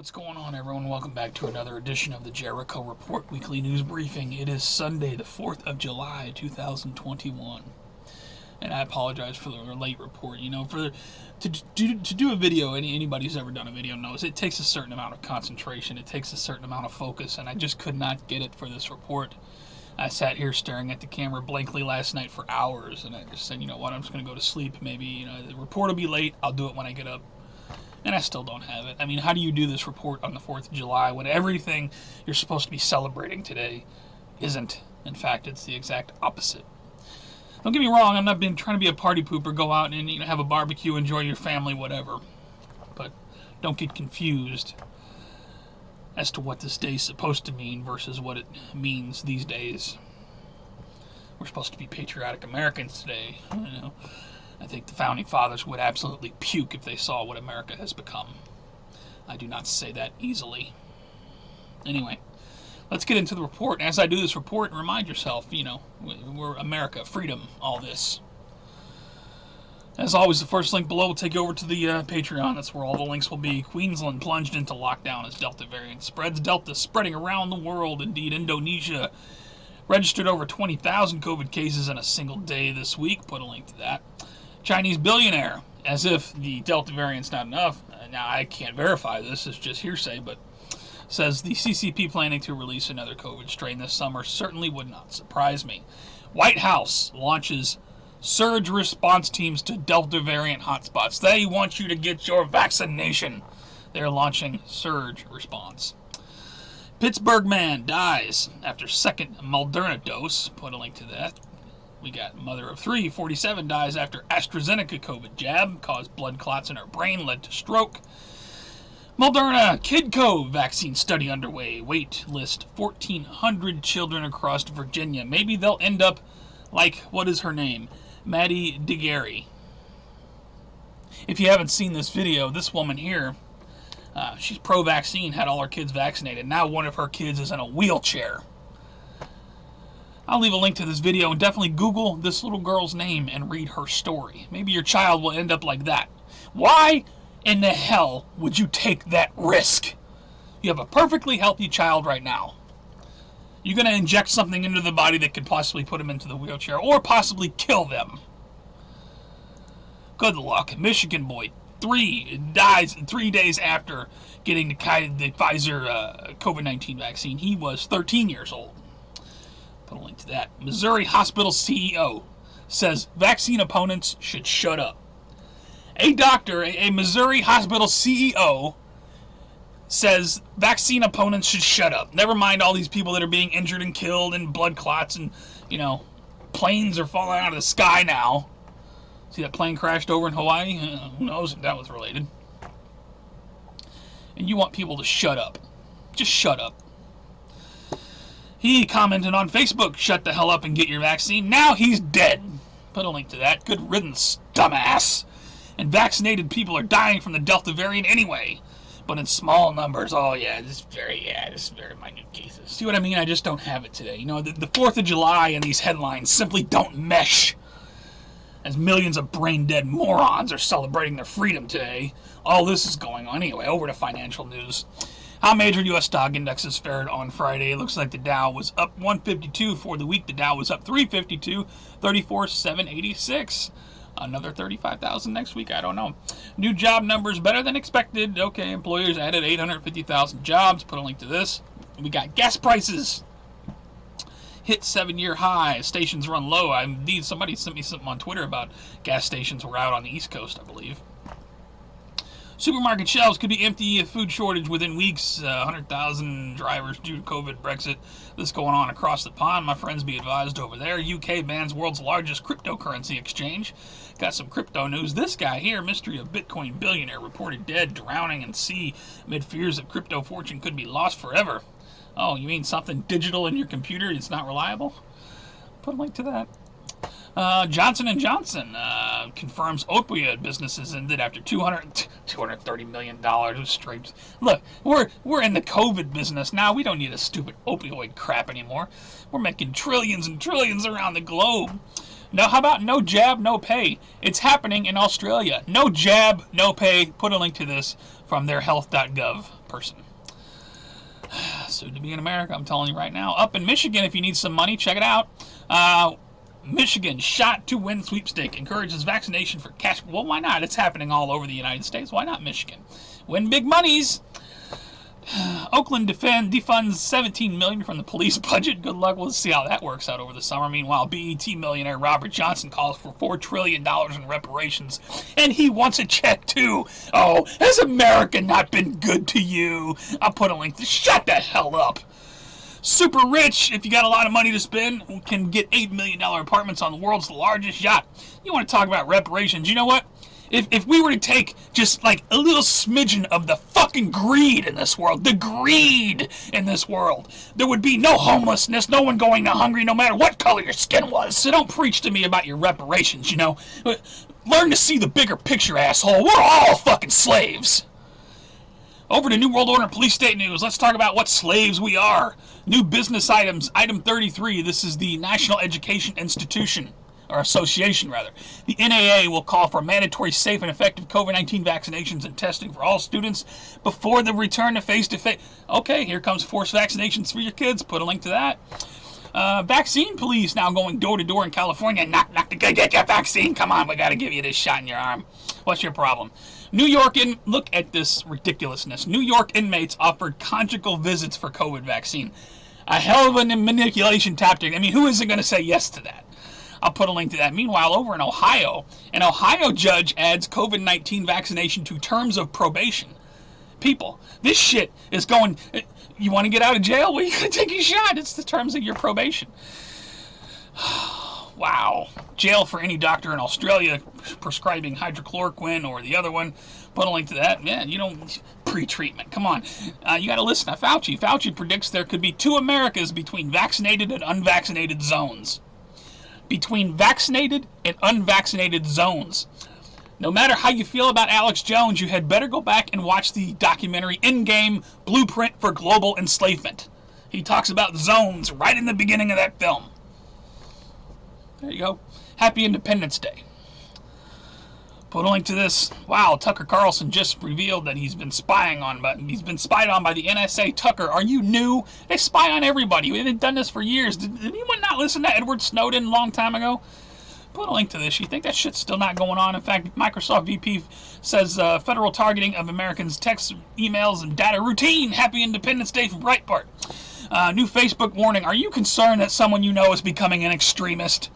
What's going on, everyone? Welcome back to another edition of the Jericho Report Weekly News Briefing. It is Sunday, the 4th of July, 2021. And I apologize for the late report. You know, to do a video, anybody who's ever done a video knows it takes a certain amount of concentration. It takes a certain amount of focus, and I just could not get it for this report. I sat here staring at the camera blankly last night for hours, and I just said, you know what, I'm just going to go to sleep. Maybe, the report will be late. I'll do it when I get up. And I still don't have it. I mean, how do you do this report on the 4th of July when everything you're supposed to be celebrating today isn't? In fact, it's the exact opposite. Don't get me wrong, I'm not trying to be a party pooper, go out and have a barbecue, enjoy your family, whatever. But don't get confused as to what this day is supposed to mean versus what it means these days. We're supposed to be patriotic Americans today, you know. I think the Founding Fathers would absolutely puke if they saw what America has become. I do not say that easily. Anyway, let's get into the report. As I do this report, remind yourself, we're America, freedom, all this. As always, the first link below will take you over to the Patreon. That's where all the links will be. Queensland plunged into lockdown as Delta variant spreads. Delta spreading around the world. Indeed, Indonesia registered over 20,000 COVID cases in a single day this week. Put a link to that. Chinese billionaire, as if the Delta variant's not enough. Now, I can't verify this, it's just hearsay, but says the CCP planning to release another COVID strain this summer certainly would not surprise me. White House launches surge response teams to Delta variant hotspots. They want you to get your vaccination. They're launching surge response. Pittsburgh man dies after second Moderna dose. Put a link to that. We got mother of three, 47, dies after AstraZeneca COVID jab. Caused blood clots in her brain, led to stroke. Moderna KidCo vaccine study underway. Wait list 1,400 children across Virginia. Maybe they'll end up like, what is her name? Maddie DeGarry. If you haven't seen this video, this woman here, she's pro-vaccine, had all her kids vaccinated. Now one of her kids is in a wheelchair. I'll leave a link to this video and definitely Google this little girl's name and read her story. Maybe your child will end up like that. Why in the hell would you take that risk? You have a perfectly healthy child right now. You're going to inject something into the body that could possibly put them into the wheelchair or possibly kill them. Good luck. Michigan boy dies 3 days after getting the Pfizer COVID-19 vaccine. He was 13 years old. Put a link to that. Missouri hospital CEO says vaccine opponents should shut up. A doctor, a Missouri hospital CEO, says vaccine opponents should shut up. Never mind all these people that are being injured and killed and blood clots and, planes are falling out of the sky now. See that plane crashed over in Hawaii? Who knows if that was related. And you want people to shut up. Just shut up. He commented on Facebook, shut the hell up and get your vaccine. Now he's dead. Put a link to that. Good riddance, dumbass. And vaccinated people are dying from the Delta variant anyway. But in small numbers. Oh yeah, this is very minute cases. See what I mean? I just don't have it today. The 4th of July and these headlines simply don't mesh. As millions of brain-dead morons are celebrating their freedom today. All this is going on. Anyway, over to financial news. How major U.S. stock indexes fared on Friday. It looks like the Dow was up 152 for the week. The Dow was up 352, 34,786. Another 35,000 next week. I don't know. New job numbers better than expected. Okay, employers added 850,000 jobs. Put a link to this. We got gas prices. Hit 7-year high. Stations run low. Somebody sent me something on Twitter about gas stations were out on the East Coast, I believe. Supermarket shelves could be empty if food shortage within weeks. 100,000 drivers due to COVID, Brexit. This going on across the pond. My friends, be advised over there. UK bans world's largest cryptocurrency exchange. Got some crypto news. This guy here, mystery of Bitcoin billionaire, reported dead, drowning in sea amid fears that crypto fortune could be lost forever. Oh, you mean something digital in your computer? It's not reliable? Put a link to that. Johnson & Johnson confirms opioid businesses ended after $230 million of straight. Look, we're in the COVID business now. We don't need a stupid opioid crap anymore. We're making trillions and trillions around the globe. Now, how about no jab, no pay? It's happening in Australia. No jab, no pay. Put a link to this from their health.gov person. Soon to be in America, I'm telling you right now. Up in Michigan, if you need some money, check it out. Michigan, shot to win sweepstake, encourages vaccination for cash. Well, why not? It's happening all over the United States. Why not Michigan? Win big monies. Oakland defunds $17 million from the police budget. Good luck. We'll see how that works out over the summer. Meanwhile, BET millionaire Robert Johnson calls for $4 trillion in reparations, and he wants a check too. Oh, has America not been good to you? I'll put a link to shut the hell up. Super rich, if you got a lot of money to spend, can get $8 million apartments on the world's largest yacht. You want to talk about reparations? You know what? If we were to take just like a little smidgen of the fucking greed in this world, the greed in this world, there would be no homelessness, no one going hungry, no matter what color your skin was. So don't preach to me about your reparations, you know. Learn to see the bigger picture, asshole. We're all fucking slaves. Over to New World Order Police State News. Let's talk about what slaves we are. New business items. Item 33. This is the National Education Institution. Or Association, rather. The NAA will call for mandatory, safe, and effective COVID-19 vaccinations and testing for all students before the return to face-to-face. Okay, here comes forced vaccinations for your kids. Put a link to that. Vaccine police now going door-to-door in California. Knock to get your vaccine. Come on, we got to give you this shot in your arm. What's your problem? New York, look at this ridiculousness. New York inmates offered conjugal visits for COVID vaccine. A hell of a manipulation tactic. I mean, who isn't going to say yes to that? I'll put a link to that. Meanwhile, over in Ohio, an Ohio judge adds COVID-19 vaccination to terms of probation. People, this shit is going... You want to get out of jail? Well, you got to take your shot. It's the terms of your probation. Wow. Jail for any doctor in Australia prescribing hydrochloroquine or the other one. Put a link to that. Man, you don't... Pre-treatment. Come on. You got to listen to Fauci. Fauci predicts there could be two Americas between vaccinated and unvaccinated zones. Between vaccinated and unvaccinated zones. No matter how you feel about Alex Jones, you had better go back and watch the documentary Endgame Blueprint for Global Enslavement. He talks about zones right in the beginning of that film. There you go. Happy Independence Day. Put a link to this. Wow, Tucker Carlson just revealed that he's been spied on by the NSA. Tucker, are you new? They spy on everybody. They've done this for years. Did anyone not listen to Edward Snowden a long time ago? Put a link to this. You think that shit's still not going on? In fact, Microsoft VP says federal targeting of Americans' text, emails, and data routine. Happy Independence Day from Breitbart. New Facebook warning. Are you concerned that someone you know is becoming an extremist?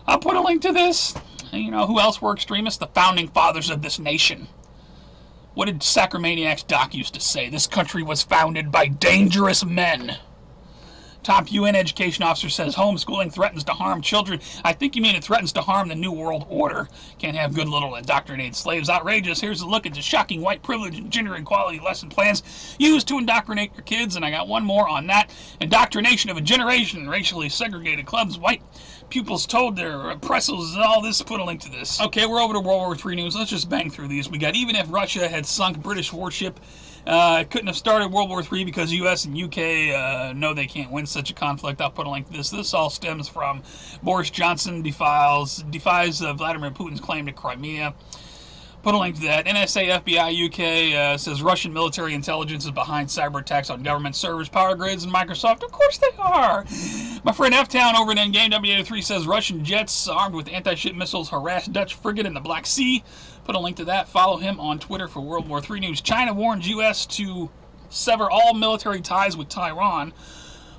I'll put a link to this. You know who else were extremists? The founding fathers of this nation. What did Sacramaniacs Doc used to say? This country was founded by dangerous men. Top UN education officer says homeschooling threatens to harm children. I think you mean it threatens to harm the New World Order. Can't have good little indoctrinated slaves. Outrageous. Here's a look at the shocking white privilege and gender equality lesson plans used to indoctrinate your kids. And I got one more on that. Indoctrination of a generation in racially segregated clubs. White pupils told their oppressors and all this. Put a link to this. Okay, we're over to World War III news. Let's just bang through these. We got even if Russia had sunk British warship, it couldn't have started World War III because U.S. and UK know they can't win such a conflict. I'll put a link to this. This all stems from Boris Johnson defies Vladimir Putin's claim to Crimea. Put a link to that. NSA, FBI, UK says Russian military intelligence is behind cyber attacks on government servers, power grids, and Microsoft. Of course they are. My friend F-Town over in Endgame W83 says Russian jets armed with anti-ship missiles harass Dutch frigate in the Black Sea. Put a link to that. Follow him on Twitter for World War III news. China warns U.S. to sever all military ties with Taiwan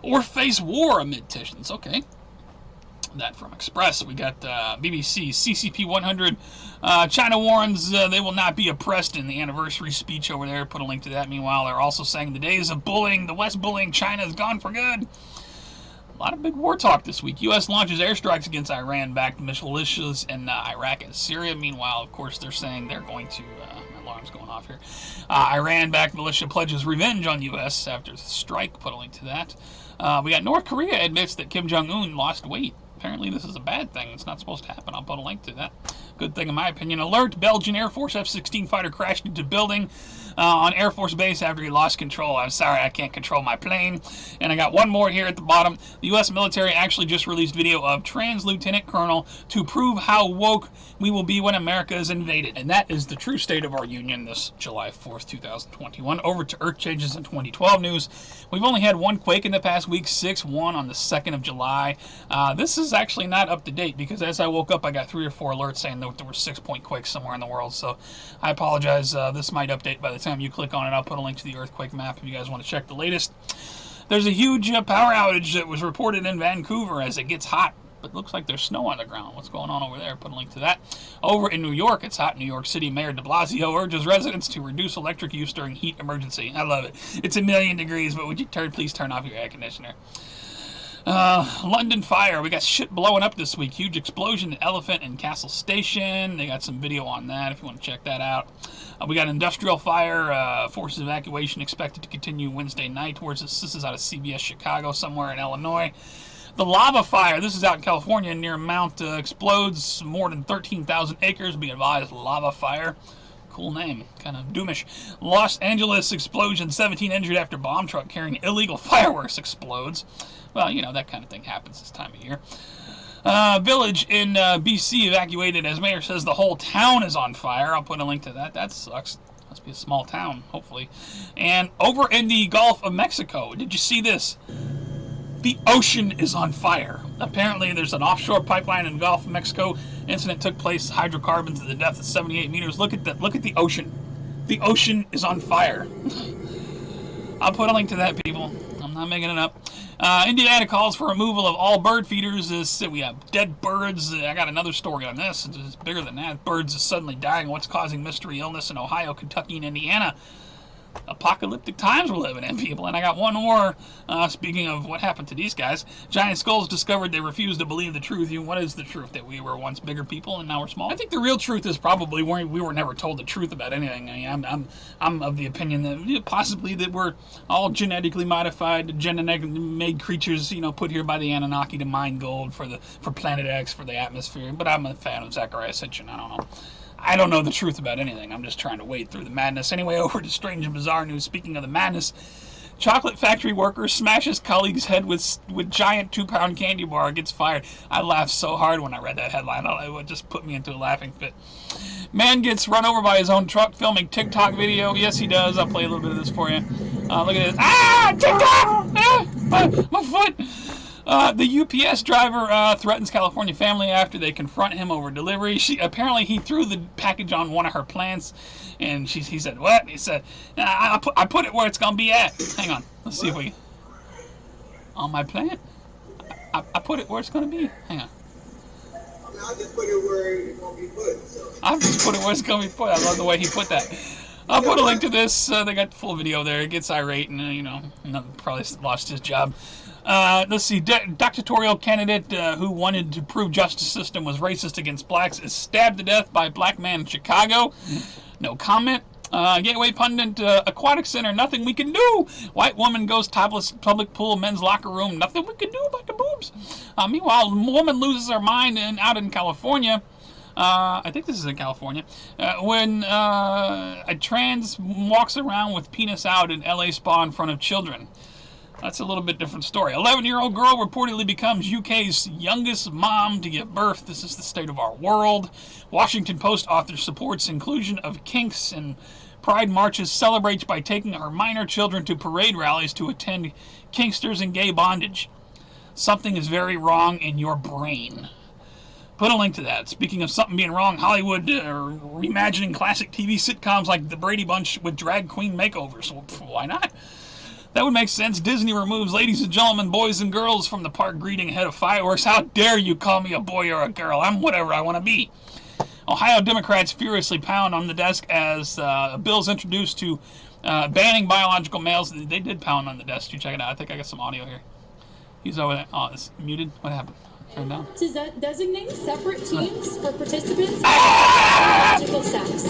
or face war amid tensions. Okay. That from Express. We got BBC, CCP 100. China warns they will not be oppressed in the anniversary speech over there. Put a link to that. Meanwhile, they're also saying the days of bullying, the West bullying China is gone for good. A lot of big war talk this week. U.S. launches airstrikes against Iran-backed militias in Iraq and Syria. Meanwhile, of course, they're saying they're going to... my alarm's going off here. Iran-backed militia pledges revenge on U.S. after the strike. Put a link to that. We got North Korea admits that Kim Jong-un lost weight. Apparently this is a bad thing. It's not supposed to happen. I'll put a link to that. Good thing in my opinion. Alert, Belgian Air Force F-16 fighter crashed into building on Air Force Base after he lost control. I'm sorry, I can't control my plane. And I got one more here at the bottom. The U.S. military actually just released video of trans lieutenant colonel to prove how woke we will be when America is invaded. And that is the true state of our union this July 4th, 2021. Over to Earth changes in 2012 news. We've only had one quake in the past week, 6-1 on the 2nd of July. This is actually not up to date because as I woke up, I got 3 or 4 alerts saying that there were 6-point quakes somewhere in the world. So I apologize. This might update by the time you click on it. I'll put a link to the earthquake map if you guys want to check the latest. There's a huge power outage that was reported in Vancouver as it gets hot, but looks like there's snow on the ground. What's going on over there? Put a link to that. Over in New York, it's hot. New York City Mayor de Blasio urges residents to reduce electric use during heat emergency. I love it. It's 1,000,000 degrees, but would you please turn off your air conditioner? London fire. We got shit blowing up this week. Huge explosion at Elephant and Castle Station. They got some video on that if you want to check that out. We got industrial fire. Forces evacuation expected to continue Wednesday night. This is out of CBS Chicago, somewhere in Illinois. The lava fire. This is out in California near Mount explodes more than 13,000 acres. Be advised, lava fire. Cool name, kind of doomish. Los Angeles explosion, 17 injured after bomb truck carrying illegal fireworks explodes. Well, you know, that kind of thing happens this time of year. Village in BC evacuated as mayor says the whole town is on fire. I'll put a link to that. That sucks. Must be a small town, hopefully. And over in the Gulf of Mexico, did you see this? The ocean is on fire. Apparently, there's an offshore pipeline in the Gulf of Mexico. Incident took place. Hydrocarbons at the depth of 78 meters. Look at the ocean. The ocean is on fire. I'll put a link to that, people. I'm not making it up. Indiana calls for removal of all bird feeders. We have dead birds. I got another story on this. It's bigger than that. Birds are suddenly dying. What's causing mystery illness in Ohio, Kentucky, and Indiana? Apocalyptic times we're living in, people. And I got one more. Speaking of what happened to these guys, giant skulls discovered they refused to believe the truth. What is the truth? That we were once bigger people and now we're small? I think the real truth is probably we were never told the truth about anything. I mean, I'm of the opinion that possibly that we're all genetically modified, genetically made creatures, put here by the Anunnaki to mine gold for Planet X, for the atmosphere. But I'm a fan of Zechariah Sitchin. I don't know the truth about anything. I'm just trying to wade through the madness. Anyway, over to strange and bizarre news. Speaking of the madness, chocolate factory worker smashes colleague's head with giant 2-pound candy bar, gets fired. I laughed so hard when I read that headline. It just put me into a laughing fit. Man gets run over by his own truck filming TikTok video. Yes, he does. I'll play a little bit of this for you. Look at this. Ah! TikTok! Ah, my foot! The UPS driver threatens California family after they confront him over delivery. Apparently he threw the package on one of her plants, and he said, what? He said, I put it where it's going to be at. Hang on. Let's see if we... On my plant? I put it where it's going to be. Hang on. I'll just put it where it's going to be put. So. I'll just put it where it's going to be put. I love the way he put that. I'll put a link to this. They got the full video there. It gets irate and, probably lost his job. Let's see, dictatorial candidate who wanted to prove justice system was racist against blacks is stabbed to death by a black man in Chicago. No comment. Gateway pundit, aquatic center, nothing we can do. White woman goes topless, public pool, men's locker room, nothing we can do about the boobs. Meanwhile, woman loses her mind out in California. I think this is in California, when a trans walks around with penis out in LA spa in front of children. That's a little bit different story. 11-year-old girl reportedly becomes UK's youngest mom to give birth. This is the state of our world. Washington Post author supports inclusion of kinks in pride marches, celebrates by taking her minor children to parade rallies to attend kinksters and gay bondage. Something is very wrong in your brain. Put a link to that. Speaking of something being wrong, Hollywood reimagining classic TV sitcoms like The Brady Bunch with drag queen makeovers. Well, why not? That would make sense. Disney removes ladies and gentlemen, boys and girls from the park greeting ahead of fireworks. How dare you call me a boy or a girl? I'm whatever I want to be. Ohio Democrats furiously pound on the desk as a bill's introduced to banning biological males. They did pound on the desk. You check it out. I think I got some audio here. He's over there. Oh, it's muted. What happened? Turn it down. To designate separate teams for participants in biological sex.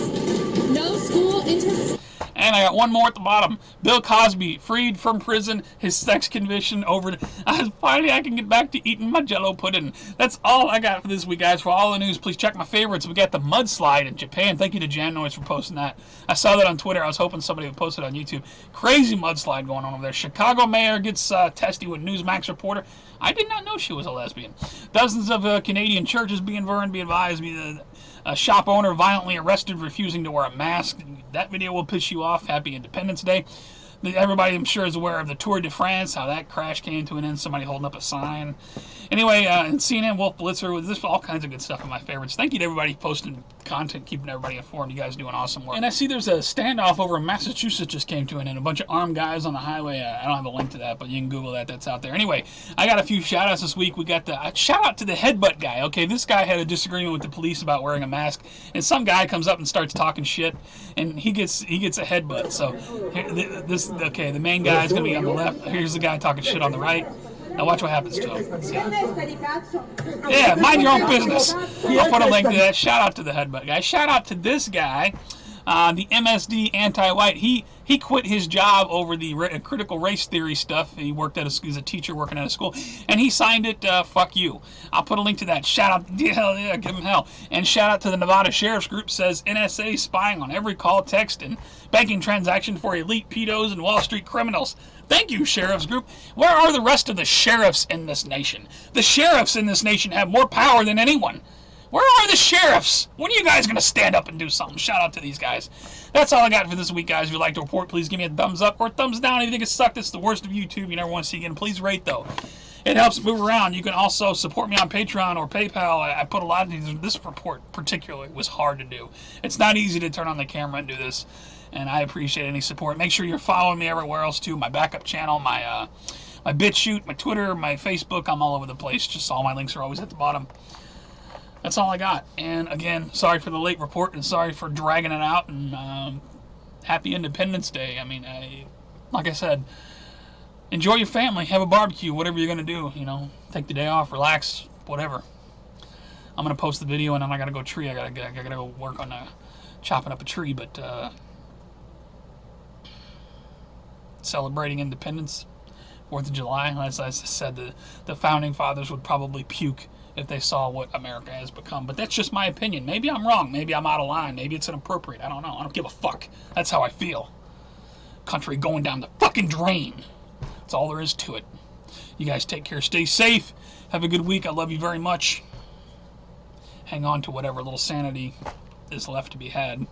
No school And I got one more at the bottom. Bill Cosby, freed from prison, his sex conviction over. Finally, I can get back to eating my Jell-O pudding. That's all I got for this week, guys. For all the news, please check my favorites. We got the mudslide in Japan. Thank you to Jan Noise for posting that. I saw that on Twitter. I was hoping somebody would post it on YouTube. Crazy mudslide going on over there. Chicago mayor gets testy with Newsmax reporter. I did not know she was a lesbian. Dozens of Canadian churches being burned. Be advised, a shop owner violently arrested refusing to wear a mask. That video will piss you off. Happy Independence Day. Everybody, I'm sure, is aware of the Tour de France, how that crash came to an end, somebody holding up a sign. Anyway, CNN, Wolf Blitzer, this all kinds of good stuff in my favorites. Thank you to everybody posting content, keeping everybody informed. You guys doing awesome work. And I see there's a standoff over in Massachusetts just came to an end. A bunch of armed guys on the highway. I don't have a link to that, but you can Google that. That's out there. Anyway, I got a few shout-outs this week. We got the shout out to the headbutt guy. Okay, this guy had a disagreement with the police about wearing a mask, and some guy comes up and starts talking shit, and he gets a headbutt. So the main guy is going to be on the left. Here's the guy talking shit on the right. Now watch what happens to him. Let's see. Yeah, mind your own business. I'll put a link to that. Shout out to the headbutt guy. Shout out to this guy, the MSD anti-white. He quit his job over the critical race theory stuff. He worked he's a teacher working at a school, and he signed it, fuck you. I'll put a link to that. Shout out, hell yeah, give him hell. And shout out to the Nevada Sheriff's Group, says NSA spying on every call, text, and banking transaction for elite pedos and Wall Street criminals. Thank you, Sheriff's Group. Where are the rest of the sheriffs in this nation? The sheriffs in this nation have more power than anyone. Where are the sheriffs? When are you guys going to stand up and do something? Shout out to these guys. That's all I got for this week, guys. If you'd like to report, please give me a thumbs up or a thumbs down. If you think it sucked, it's the worst of YouTube. You never want to see again. Please rate, though. It helps move around. You can also support me on Patreon or PayPal. I put a lot of these. This report particularly was hard to do. It's not easy to turn on the camera and do this, and I appreciate any support. Make sure you're following me everywhere else, too. My backup channel, my BitChute, my Twitter, my Facebook. I'm all over the place. Just all my links are always at the bottom. That's all I got. And again, sorry for the late report and sorry for dragging it out. And happy Independence Day. I mean, like I said, enjoy your family, have a barbecue, whatever you're gonna do. You know, take the day off, relax, whatever. I'm gonna post the video and then I gotta go tree. I gotta go work on chopping up a tree. But celebrating independence, 4th of July. As I said, the founding fathers would probably puke if they saw what America has become. But that's just my opinion. Maybe I'm wrong. Maybe I'm out of line. Maybe it's inappropriate. I don't know. I don't give a fuck. That's how I feel. Country going down the fucking drain. That's all there is to it. You guys take care. Stay safe. Have a good week. I love you very much. Hang on to whatever little sanity is left to be had.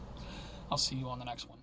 I'll see you on the next one.